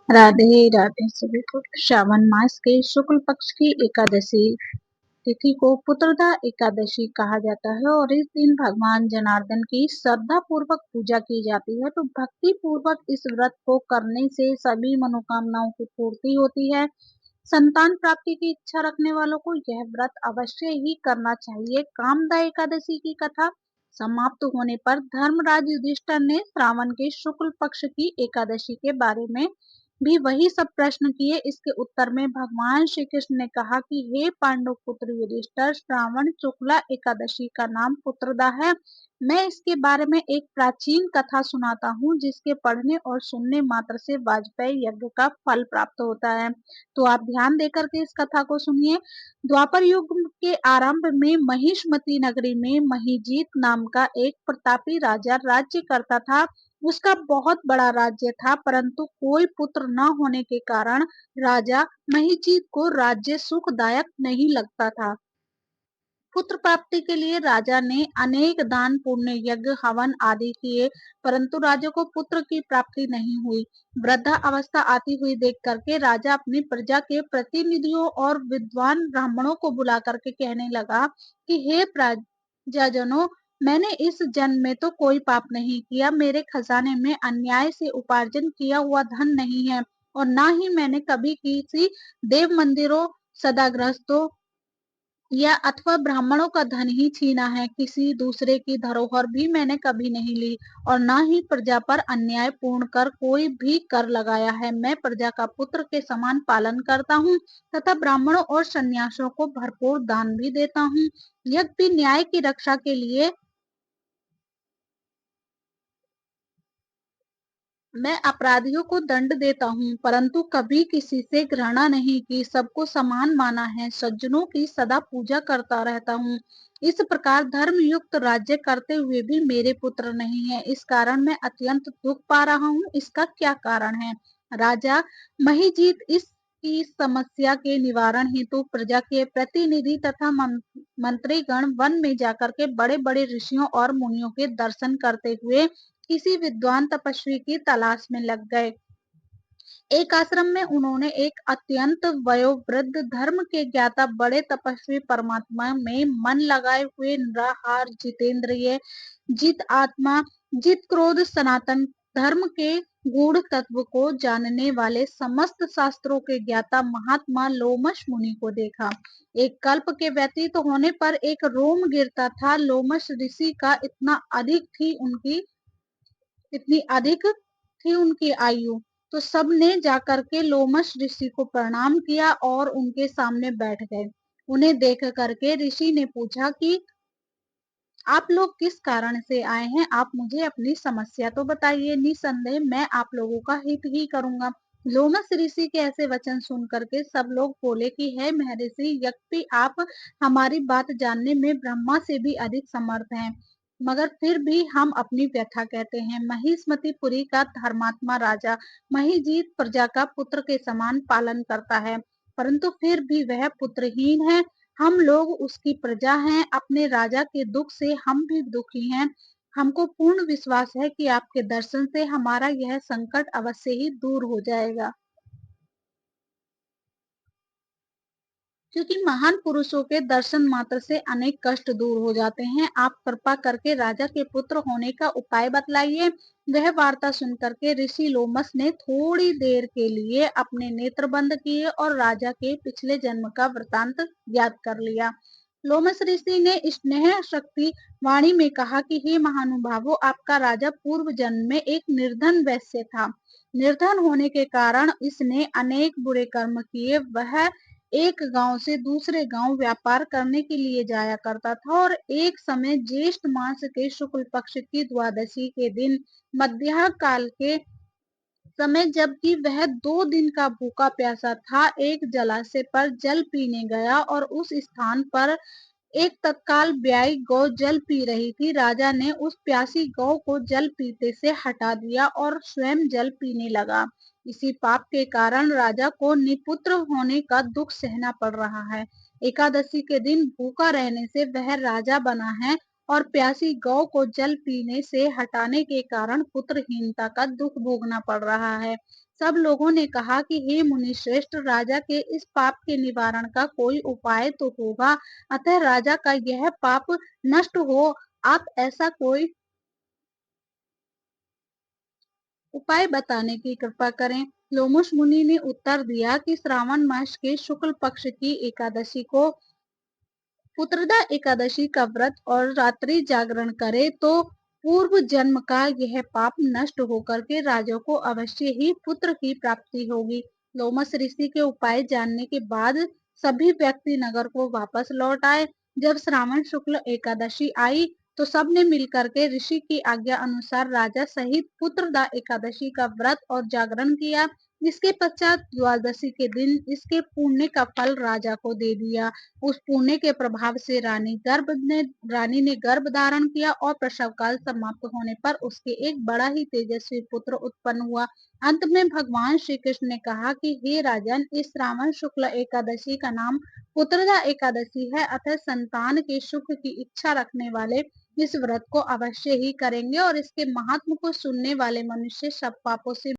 राधे राधे सभी को। श्रावण मास के शुक्ल पक्ष की एकादशी तिथि को पुत्रदा एकादशी कहा जाता है और इस दिन भगवान जनार्दन की श्रद्धा पूर्वक पूजा की जाती है। तो भक्ति पूर्वक इस व्रत को करने से सभी मनोकामनाओं की पूर्ति होती है। संतान प्राप्ति की इच्छा रखने वालों को यह व्रत अवश्य ही करना चाहिए। कामदा एकादशी की कथा समाप्त होने पर धर्मराज युधिष्ठिर ने श्रावण के शुक्ल पक्ष की एकादशी के बारे में भी वही सब प्रश्न किए। इसके उत्तर में भगवान श्री कृष्ण ने कहा कि हे पांडु पुत्र युधिष्ठिर, श्रावण शुक्ला एकादशी का नाम पुत्रदा है। मैं इसके बारे में एक प्राचीन कथा सुनाता हूँ जिसके पढ़ने और सुनने मात्र से वाजपेयी यज्ञ का फल प्राप्त होता है। तो आप ध्यान देकर के इस कथा को सुनिए। द्वापर युग के आरंभ में महिष्मती नगरी में महिजीत नाम का एक प्रतापी राजा राज्य करता था। उसका बहुत बड़ा राज्य था, परंतु कोई पुत्र न होने के कारण राजा महिजीत को राज्य सुखदायक नहीं लगता था। पुत्र प्राप्ति के लिए राजा ने अनेक दान पुण्य यज्ञ हवन आदि किए, परंतु राजा को पुत्र की प्राप्ति नहीं हुई। वृद्धा अवस्था आती हुई देख करके राजा अपनी प्रजा के प्रतिनिधियों और विद्वान ब्राह्मणों को बुला करके कहने लगा कि हे प्रजाजनों, मैंने इस जन्म में तो कोई पाप नहीं किया, मेरे खजाने में अन्याय से उपार्जन किया हुआ धन नहीं है और ना ही मैंने कभी किसी देव मंदिरों, सदाग्रस्तों या अथवा ब्राह्मणों का धन ही छीना है। किसी दूसरे की धरोहर भी मैंने कभी नहीं ली और ना ही प्रजा पर अन्याय पूर्ण कर कोई भी कर लगाया है। मैं प्रजा का पुत्र के समान पालन करता हूँ तथा ब्राह्मणों और सन्यासियों को भरपूर दान भी देता हूँ। यज्ञ भी न्याय की रक्षा के लिए मैं अपराधियों को दंड देता हूँ, परंतु कभी किसी से घृणा नहीं की, सबको समान माना है, सज्जनों की सदा पूजा करता रहता हूँ। इस प्रकार धर्म युक्त राज्य करते हुए भी मेरे पुत्र नहीं है, इस कारण मैं अत्यंत दुख पा रहा हूँ। इसका क्या कारण है? राजा महिजीत की समस्या के निवारण हेतु प्रजा के प्रतिनिधि तथा मंत्रीगण वन में जाकर के बड़े बड़े ऋषियों और मुनियों के दर्शन करते हुए किसी विद्वान तपस्वी की तलाश में लग गए। एक आश्रम में उन्होंने एक अत्यंत वयोवृद्ध धर्म के ज्ञाता बड़े तपस्वी परमात्मा में मन लगाए हुए निराहार जितेंद्रिय जित आत्मा जित क्रोध सनातन धर्म के गूढ़ तत्व को जानने वाले समस्त शास्त्रों के ज्ञाता महात्मा लोमश मुनि को देखा। एक कल्प के व्यतीत होने पर एक रोम गिरता था। लोमश ऋषि का इतनी अधिक थी उनकी आयु, तो सब ने जाकर के लोमश ऋषि को प्रणाम किया और उनके सामने बैठ गए। उन्हें देख करके ऋषि ने पूछा कि आप लोग किस कारण से आए हैं, आप मुझे अपनी समस्या तो बताइए, निसंदेह मैं आप लोगों का हित ही करूंगा। लोमश ऋषि के ऐसे वचन सुन करके सब लोग बोले कि हे महर्षि, यद्यपि आप हमारी बात जानने में ब्रह्मा से भी अधिक समर्थ हैं, मगर फिर भी हम अपनी व्यथा कहते हैं। महिष्मतिपुरी का धर्मात्मा राजा महिजीत प्रजा का पुत्र के समान पालन करता है, परंतु फिर भी वह पुत्रहीन है। हम लोग उसकी प्रजा हैं, अपने राजा के दुख से हम भी दुखी हैं। हमको पूर्ण विश्वास है कि आपके दर्शन से हमारा यह संकट अवश्य ही दूर हो जाएगा। क्योंकि महान पुरुषों के दर्शन मात्र से अनेक कष्ट दूर हो जाते हैं। आप कृपा करके राजा के पुत्र होने का उपाय बतलाइए। वह वार्ता सुन करके ऋषि लोमस ने थोड़ी देर के लिए अपने नेत्र बंद किए और राजा के पिछले जन्म का वृतांत याद कर लिया। लोमस ऋषि ने स्नेह शक्ति वाणी में कहा कि हे महानुभावों, आपका राजा पूर्व जन्म में एक निर्धन वैश्य था। निर्धन होने के कारण इसने अनेक बुरे कर्म किए। वह एक गांव से दूसरे गांव व्यापार करने के लिए जाया करता था और एक समय ज्येष्ठ मास के शुक्ल पक्ष की द्वादशी के दिन मध्याह्न काल के समय जबकि वह 2 दिन का भूखा प्यासा था, एक जलाशय पर जल पीने गया और उस स्थान पर एक तत्काल ब्याई गौ जल पी रही थी। राजा ने उस प्यासी गौ को जल पीते से हटा दिया और स्वयं जल पीने लगा। इसी पाप के कारण राजा को निपुत्र होने का दुख सहना पड़ रहा है। एकादशी के दिन भूखा रहने से वह राजा बना है और प्यासी गौ को जल पीने से हटाने के कारण पुत्रहीनता का दुख भोगना पड़ रहा है। सब लोगों ने कहा कि हे मुनि श्रेष्ठ, राजा के इस पाप के निवारण का कोई उपाय तो होगा, अतः राजा का यह पाप नष्ट हो, आप ऐसा कोई उपाय बताने की कृपा करें। लोमश मुनि ने उत्तर दिया कि श्रावण मास के शुक्ल पक्ष की एकादशी को पुत्रदा एकादशी का व्रत और रात्रि जागरण करे तो पूर्व जन्म का यह पाप नष्ट होकर के राजा को अवश्य ही पुत्र की प्राप्ति होगी। लोमस ऋषि के उपाय जानने के बाद सभी व्यक्ति नगर को वापस लौट आए। जब श्रावण शुक्ल एकादशी आई तो सबने मिलकर के ऋषि की आज्ञा अनुसार राजा सहित पुत्रदा एकादशी का व्रत और जागरण किया। इसके पश्चात द्वादशी के दिन इसके पुण्य का फल राजा को दे दिया। उस पुण्य के प्रभाव से रानी ने गर्भ धारण किया और प्रसव काल समाप्त होने पर उसके एक बड़ा ही तेजस्वी पुत्र उत्पन्न हुआ। अंत में भगवान श्री कृष्ण ने कहा कि हे राजन, इस श्रावण शुक्ल एकादशी का नाम पुत्रदा एकादशी है, अतः संतान के सुख की इच्छा रखने वाले इस व्रत को अवश्य ही करेंगे और इसके महात्म को सुनने वाले मनुष्य सब पापों से